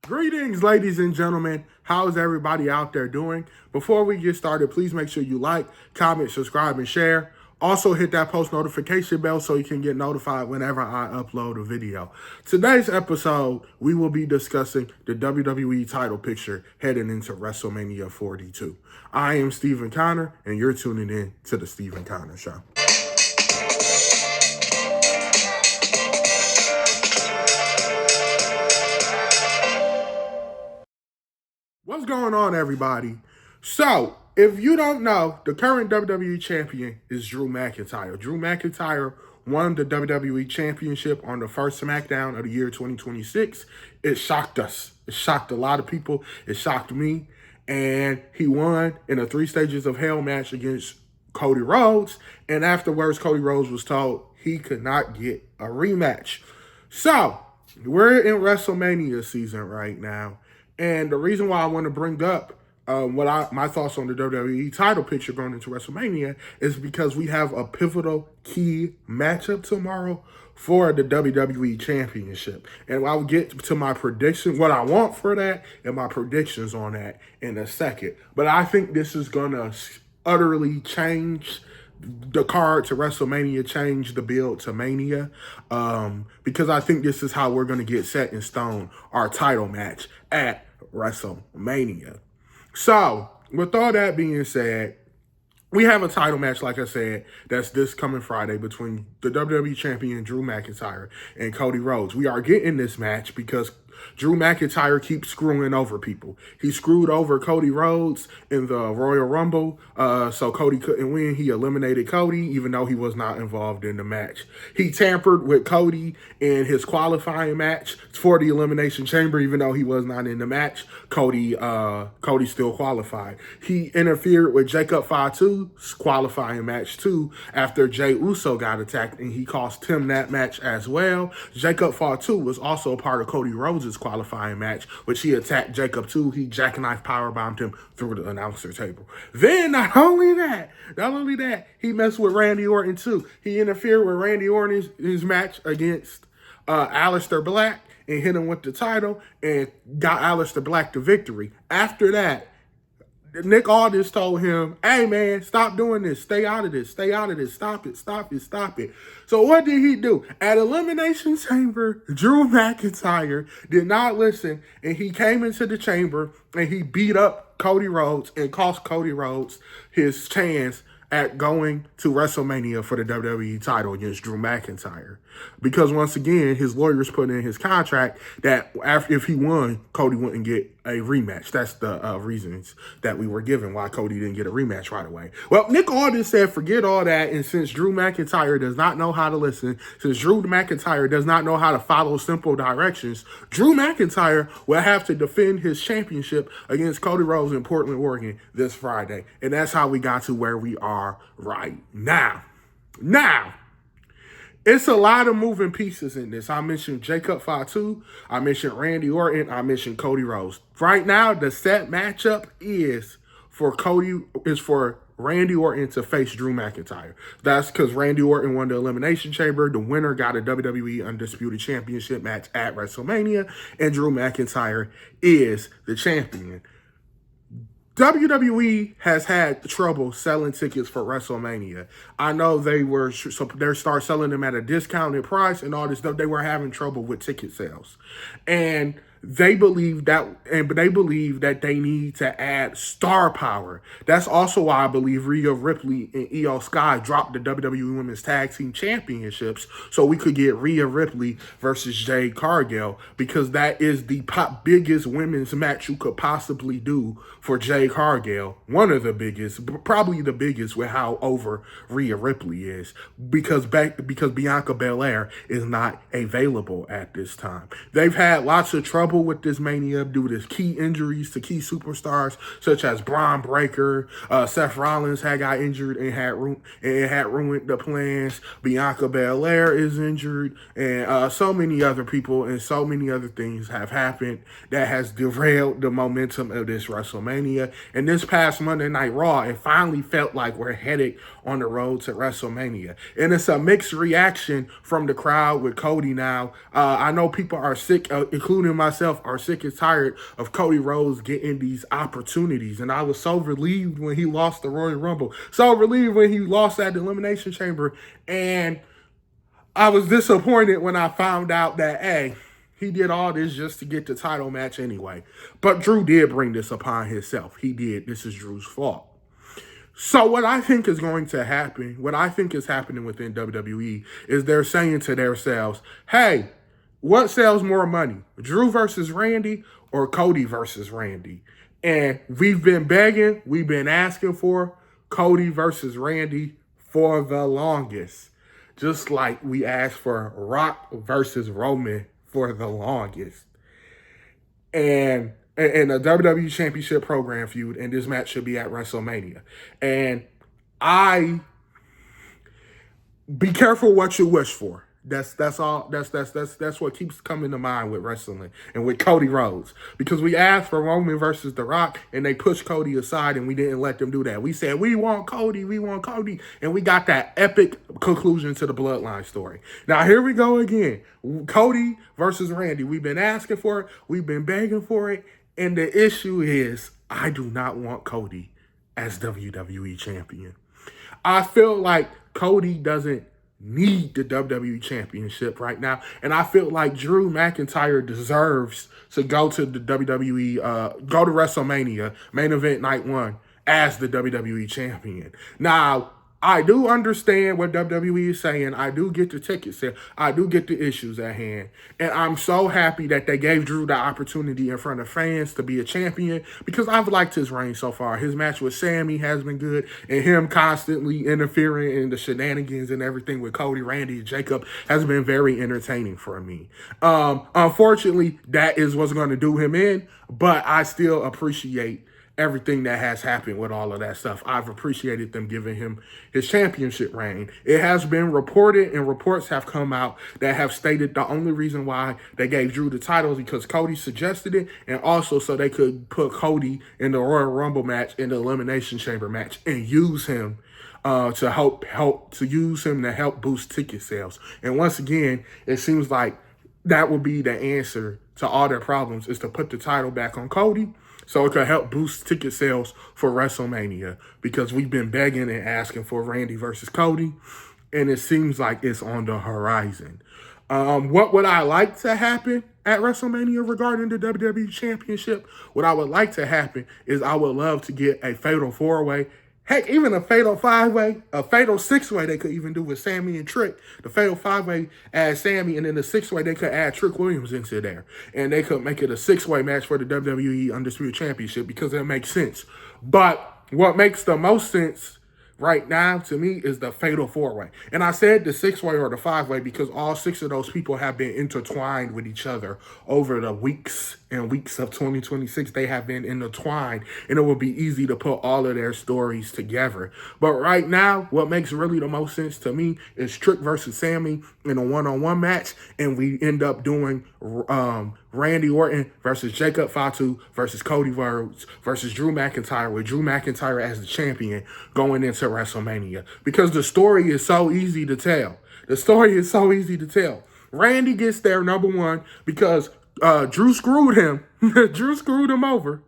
Greetings, ladies and gentlemen. How's everybody out there doing? Before we get started, please make sure you like, comment, subscribe, and share. Also, hit that post notification bell so you can get notified whenever I upload a video. Today's episode, we will be discussing the WWE title picture heading into WrestleMania 42. I am Stephen Connor, and you're tuning in to The Stephen Connor Show. What's going on, everybody? So, if you don't know, the current WWE champion is Drew McIntyre. Drew McIntyre won the WWE Championship on the first SmackDown of the year 2026. It shocked us. It shocked a lot of people. It shocked me. And he won in a 3 Stages of Hell match against Cody Rhodes. And afterwards, Cody Rhodes was told he could not get a rematch. So, we're in WrestleMania season right now. And the reason why I want to bring up my thoughts on the WWE title picture going into WrestleMania is because we have a pivotal key matchup tomorrow for the WWE Championship. And I'll get to my prediction, what I want for that, and my predictions on that in a second. But I think this is going to utterly change the card to WrestleMania, change the build to Mania, because I think this is how we're going to get set in stone our title match at WrestleMania. So, with all that being said, we have a title match, like I said, that's this coming Friday between the WWE Champion Drew McIntyre and Cody Rhodes. We are getting this match because Drew McIntyre keeps screwing over people. He screwed over Cody Rhodes in the Royal Rumble, so Cody couldn't win. He eliminated Cody, even though he was not involved in the match. He tampered with Cody in his qualifying match for the Elimination Chamber, even though he was not in the match. Cody still qualified. He interfered with Jacob Fatu's qualifying match too after Jey Uso got attacked, and he cost him that match as well. Jacob Fatu was also a part of Cody Rhodes' qualifying match, which he attacked Jacob too. He jackknife powerbombed him through the announcer table. Then not only that, he messed with Randy Orton too. He interfered with Randy Orton's his match against Aleister Black and hit him with the title and got Aleister Black the victory. After that, Nick Aldis told him, hey, man, stop doing this. Stay out of this. Stay out of this. Stop it. Stop it. Stop it. So what did he do? At Elimination Chamber, Drew McIntyre did not listen, and he came into the chamber, and he beat up Cody Rhodes and cost Cody Rhodes his chance at going to WrestleMania for the WWE title against Drew McIntyre. Because once again, his lawyers put in his contract that if he won, Cody wouldn't get a rematch. That's the reasons that we were given why Cody didn't get a rematch right away. Well, Nick Aldis said, forget all that. And since Drew McIntyre does not know how to listen, since Drew McIntyre does not know how to follow simple directions, Drew McIntyre will have to defend his championship against Cody Rhodes in Portland, Oregon this Friday. And that's how we got to where we are right now. Now, it's a lot of moving pieces in this. I mentioned Jacob Fatu. I mentioned Randy Orton. I mentioned Cody Rhodes. Right now, the set matchup is for Randy Orton to face Drew McIntyre. That's because Randy Orton won the Elimination Chamber. The winner got a WWE Undisputed Championship match at WrestleMania, and Drew McIntyre is the champion. WWE has had trouble selling tickets for WrestleMania. I know they start selling them at a discounted price and all this stuff. They were having trouble with ticket sales, and they believe that they need to add star power. That's also why I believe Rhea Ripley and Io Sky dropped the WWE Women's Tag Team Championships so we could get Rhea Ripley versus Jade Cargill, because that is the biggest women's match you could possibly do for Jade Cargill. One of the biggest, probably the biggest, with how over Rhea Ripley is, because Bianca Belair is not available at this time. They've had lots of trouble with this Mania due to key injuries to key superstars such as Braun Breaker. Seth Rollins had got injured and had ruined the plans. Bianca Belair is injured, and so many other people and so many other things have happened that has derailed the momentum of this WrestleMania. And this past Monday Night Raw, it finally felt like we're headed on the road to WrestleMania. And it's a mixed reaction from the crowd with Cody now. I know people are sick, including myself, myself are sick and tired of Cody Rhodes getting these opportunities. And I was so relieved when he lost the Royal Rumble. So relieved when he lost at the Elimination Chamber. And I was disappointed when I found out that, hey, he did all this just to get the title match anyway. But Drew did bring this upon himself. He did. This is Drew's fault. So what I think is going to happen, what I think is happening within WWE is they're saying to themselves, hey, what sells more money? Drew versus Randy or Cody versus Randy? And we've been begging, we've been asking for Cody versus Randy for the longest. Just like we asked for Rock versus Roman for the longest. And a WWE Championship program feud, and this match should be at WrestleMania. And be careful what you wish for. That's all. That's what keeps coming to mind with wrestling and with Cody Rhodes, because we asked for Roman versus The Rock, and they pushed Cody aside, and we didn't let them do that. We said we want Cody, and we got that epic conclusion to the Bloodline story. Now here we go again. Cody versus Randy. We've been asking for it. We've been begging for it, and the issue is I do not want Cody as WWE champion. I feel like Cody doesn't need the WWE Championship right now. And I feel like Drew McIntyre deserves to go to the WWE, go to WrestleMania, main event night 1, as the WWE Champion. Now, I do understand what WWE is saying. I do get the ticket sale. I do get the issues at hand. And I'm so happy that they gave Drew the opportunity in front of fans to be a champion, because I've liked his reign so far. His match with Sammy has been good, and him constantly interfering in the shenanigans and everything with Cody, Randy, and Jacob has been very entertaining for me. Unfortunately, that is what's going to do him in, but I still appreciate everything that has happened with all of that stuff. I've appreciated them giving him his championship reign. It has been reported, and reports have come out that have stated the only reason why they gave Drew the title is because Cody suggested it, and also so they could put Cody in the Royal Rumble match, in the Elimination Chamber match, and use him to help boost ticket sales. And once again, it seems like that will be the answer to all their problems, is to put the title back on Cody, so it could help boost ticket sales for WrestleMania, because we've been begging and asking for Randy versus Cody, and it seems like it's on the horizon. What would I like to happen at WrestleMania regarding the WWE Championship? What I would like to happen is I would love to get a fatal 4-way. Heck, even a fatal 5-way, a fatal 6-way they could even do with Sammy and Trick. The fatal 5-way add Sammy, and then the 6-way they could add Trick Williams into there. And they could make it a 6-way match for the WWE Undisputed Championship, because it makes sense. But what makes the most sense right now to me is the fatal 4-way. And I said the 6-way or the 5-way because all 6 of those people have been intertwined with each other over the weeks and weeks of 2026. They have been intertwined, and it will be easy to put all of their stories together. But right now, what makes really the most sense to me is Trick versus Sammy in a one-on-one match, and we end up doing Randy Orton versus Jacob Fatu versus Cody Rhodes versus Drew McIntyre, with Drew McIntyre as the champion going into WrestleMania, because the story is so easy to tell. Randy gets there, number one, because Drew screwed him. Drew screwed him over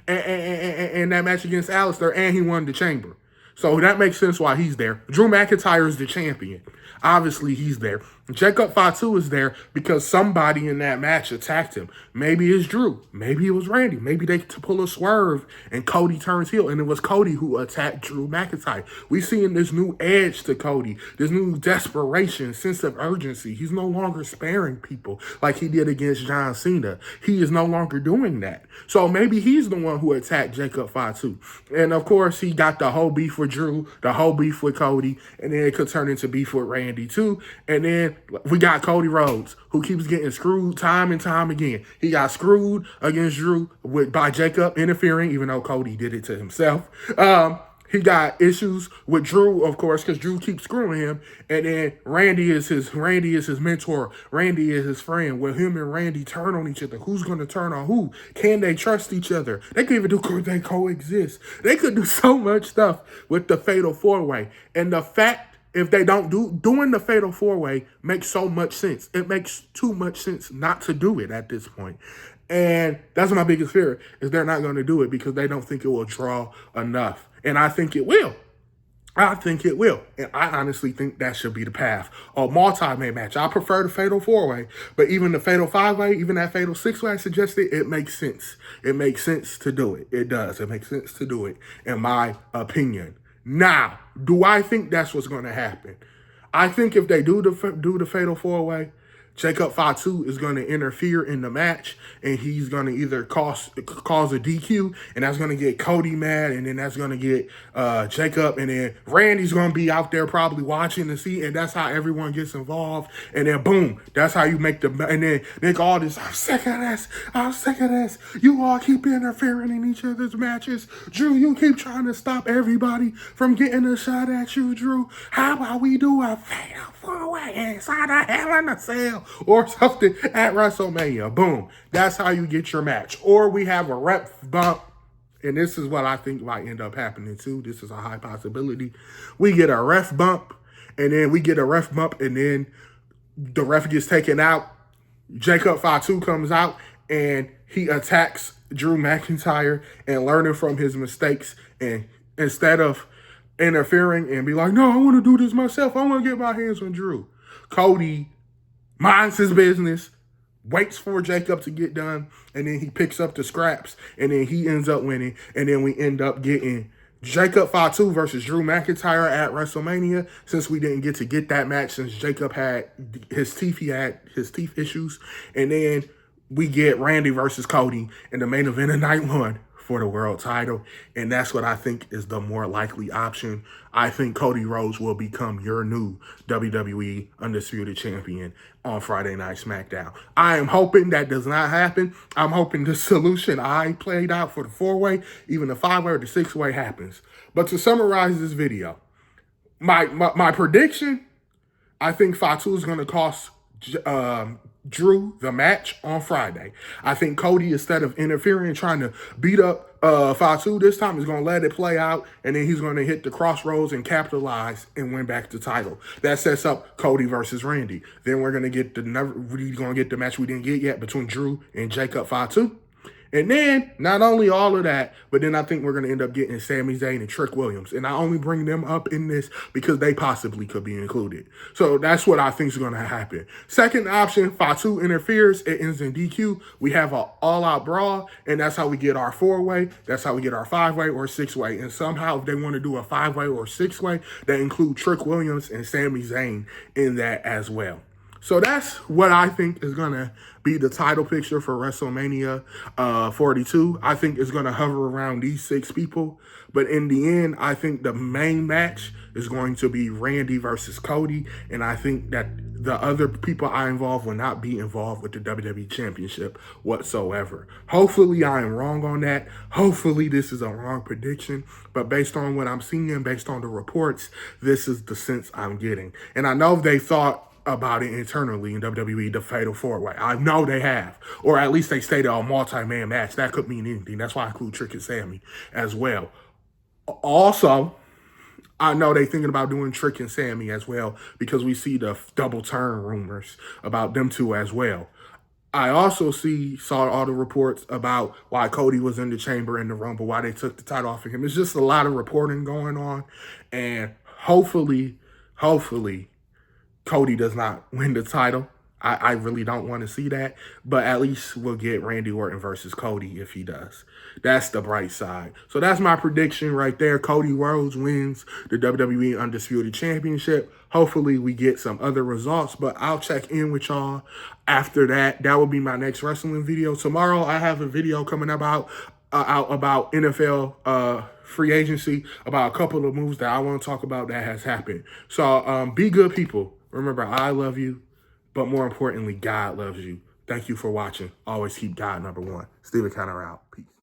and that match against Alistair, and he won the chamber. So that makes sense why he's there. Drew McIntyre is the champion. Obviously, he's there. Jacob Fatu is there because somebody in that match attacked him. Maybe it's Drew. Maybe it was Randy. Maybe they pull a swerve and Cody turns heel, and it was Cody who attacked Drew McIntyre. We seeing this new edge to Cody, this new desperation, sense of urgency. He's no longer sparing people like he did against John Cena. He is no longer doing that. So maybe he's the one who attacked Jacob Fatu. And of course, he got the whole beef with Drew, the whole beef with Cody, and then it could turn into beef with Randy too. And then we got Cody Rhodes, who keeps getting screwed time and time again. He got screwed against Drew by Jacob interfering, even though Cody did it to himself. He got issues with Drew, of course, because Drew keeps screwing him. And then Randy is his mentor. Randy is his friend. Will him and Randy turn on each other? Who's going to turn on who? Can they trust each other? They can even do, they coexist. They could do so much stuff with the Fatal 4-Way. And the fact, if they don't doing the Fatal 4-Way makes so much sense. It makes too much sense not to do it at this point. And that's my biggest fear, is they're not going to do it because they don't think it will draw enough. And I think it will. I think it will. And I honestly think that should be the path. A multi-man match. I prefer the Fatal 4-Way, but even the Fatal 5-Way, even that Fatal 6-Way I suggested, it makes sense. It makes sense to do it. It does. It makes sense to do it, in my opinion. Now, do I think that's what's going to happen? I think if they do the Fatal 4-Way, Jacob Fatu is going to interfere in the match, and he's going to either cause a DQ, and that's going to get Cody mad, and then that's going to get Jacob, and then Randy's going to be out there probably watching to see, and that's how everyone gets involved, and then boom, that's how you make and then make all this, I'm sick of this, you all keep interfering in each other's matches, Drew, you keep trying to stop everybody from getting a shot at you, Drew, how about we do a fatal 4-Way inside a Hell in a Cell or something at WrestleMania. Boom. That's how you get your match. Or we have a ref bump, and this is what I think might end up happening too. This is a high possibility. We get a ref bump, and then the ref gets taken out. Jacob Fatu comes out, and he attacks Drew McIntyre and learning from his mistakes, and instead of interfering and be like, no, I want to do this myself, I want to get my hands on Drew, Cody minds his business, waits for Jacob to get done, and then he picks up the scraps, and then he ends up winning, and then we end up getting Jacob Fatu versus Drew McIntyre at WrestleMania, since we didn't get to get that match since Jacob had his teeth issues, and then we get Randy versus Cody in the main event of night one for the world title, and that's what I think is the more likely option. I think Cody Rhodes will become your new WWE Undisputed Champion on Friday Night SmackDown. I am hoping that does not happen. I'm hoping the solution I played out for the 4-Way, even the 5-Way or the 6-Way happens. But to summarize this video, my prediction, I think Fatu is going to cost Drew the match on Friday. I think Cody, instead of interfering and trying to beat up Fatu this time, is going to let it play out, and then he's going to hit the crossroads and capitalize and win back the title. That sets up Cody versus Randy. Then we're going to get the match we didn't get yet between Drew and Jacob Fatu. And then, not only all of that, but then I think we're going to end up getting Sami Zayn and Trick Williams. And I only bring them up in this because they possibly could be included. So that's what I think is going to happen. Second option, Fatu interferes. It ends in DQ. We have an all-out brawl, and that's how we get our 4-Way. That's how we get our 5-Way or 6-Way. And somehow, if they want to do a 5-Way or 6-Way, they include Trick Williams and Sami Zayn in that as well. So that's what I think is going to be the title picture for WrestleMania 42. I think it's going to hover around these 6 people. But in the end, I think the main match is going to be Randy versus Cody. And I think that the other people I involve will not be involved with the WWE Championship whatsoever. Hopefully I am wrong on that. Hopefully this is a wrong prediction. But based on what I'm seeing, based on the reports, this is the sense I'm getting. And I know they thought about it internally in WWE, the Fatal 4-Way. I know they have. Or at least they stated a multi-man match. That could mean anything. That's why I include Trick and Sammy as well. Also, I know they're thinking about doing Trick and Sammy as well because we see the double turn rumors about them two as well. I also saw all the reports about why Cody was in the chamber in the Rumble, why they took the title off of him. It's just a lot of reporting going on. And hopefully, Cody does not win the title. I really don't want to see that, but at least we'll get Randy Orton versus Cody if he does. That's the bright side. So that's my prediction right there. Cody Rhodes wins the WWE Undisputed Championship. Hopefully we get some other results, but I'll check in with y'all after that. That will be my next wrestling video. Tomorrow I have a video coming out about NFL free agency, about a couple of moves that I want to talk about that has happened. So be good, people. Remember, I love you, but more importantly, God loves you. Thank you for watching. Always keep God number one. Steven Conner out. Peace.